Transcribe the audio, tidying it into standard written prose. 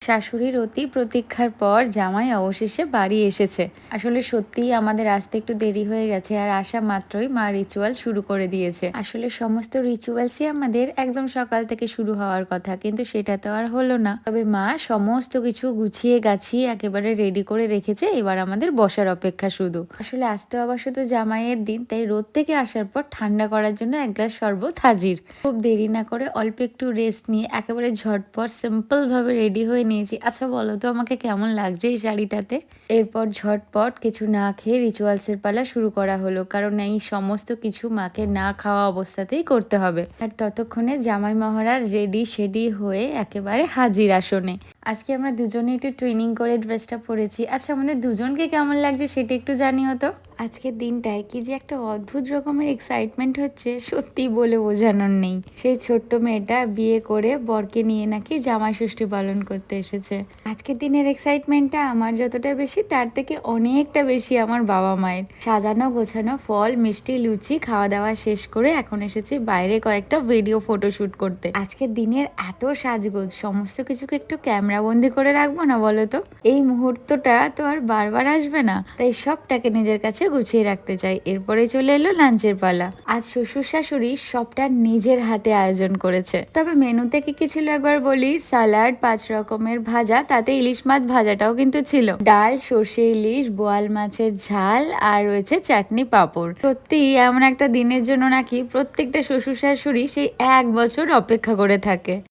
শাশুড়ির অতি প্রতীক্ষার পর জামাই অবশেষে বাড়ি এসেছে। আসলে সত্যিই আমাদের আসতে একটু দেরি হয়ে গেছে, আর আসা মাত্রই মা রিচুয়াল শুরু করে দিয়েছে। আসলে সমস্ত রিচুয়ালসই আমাদের একদম সকাল থেকে শুরু হওয়ার কথা, কিন্তু সেটা তো আর হলো না। তবে মা সমস্ত কিছু গুছিয়ে গাছিয়ে একেবারে রেডি করে রেখেছে, এবার আমাদের বসার অপেক্ষা শুধু। আসলে আসতে আবার শুধু জামাইয়ের দিন, তাই রোদ থেকে আসার পর ঠান্ডা করার জন্য এক গ্লাস শরবত হাজির। খুব দেরি না করে অল্প একটু রেস্ট নিয়ে একেবারে ঝটপট সিম্পল ভাবে রেডি হয়ে নিয়েছি। আচ্ছা বলো তো আমাকে কেমন লাগছে এই শাড়িটাতে। এরপর ঝটপট কিছু না খেয়ে রিচুয়ালসের পালা শুরু করা হলো, কারণ এই সমস্ত কিছু মাকে না খাওয়া অবস্থাতেই করতে হবে। আর ততক্ষণে জামাই মহারাজ রেডি শেডি হয়ে একেবারে হাজির আসনে। আজকে আমরা দুজনে একটু টুইনিং করে ড্রেসটা পরেছি। আচ্ছা আমাদের দুজনকে কেমন লাগছে সেটা একটু জানিও তো। আজকের দিনটায় কি যে একটা অদ্ভুত রকমের এক্সাইটমেন্ট হচ্ছে, সত্যি বলে বোঝানোর নেই। সেই ছোট্ট মেয়েটা বিয়ে করে বরকে নিয়ে নাকি জামাই ষষ্ঠী পালন করতে এসেছে। আজকের দিনের এক্সাইটমেন্টটা আমার যতটা বেশি, তার থেকে অনেকটা বেশি আমার বাবা মায়ের। সাজানো গোছানো ফল মিষ্টি লুচি খাওয়া দাওয়া শেষ করে এখন এসেছি বাইরে কয়েকটা ভিডিও ফটোশুট করতে। আজকের দিনের এত সাজগোজ, সমস্ত কিছুকে একটু ক্যামেরা বন্দি করে রাখবো না বলো তো? এই মুহূর্তটা তো আর বারবার আসবে না, তাই সবটাকে নিজের কাছে গুছিয়ে রাখতে চাই। এরপরে চলে এলো লাঞ্চের পালা। আজ শ্বশুর শাশুড়ি সবটা নিজের হাতে আয়োজন করেছে। তবে মেনুতে কি কি ছিল একবার বলি। সালাড, 5 রকমের ভাজা, তাতে ইলিশ মাছ ভাজাটাও কিন্তু ছিল, ডাল, সর্ষে ইলিশ, বোয়াল মাছের ঝাল, আর রয়েছে চাটনি পাঁপড়। সত্যি এমন একটা দিনের জন্য নাকি প্রত্যেকটা শ্বশুর শাশুড়ি সেই 1 বছর অপেক্ষা করে থাকে।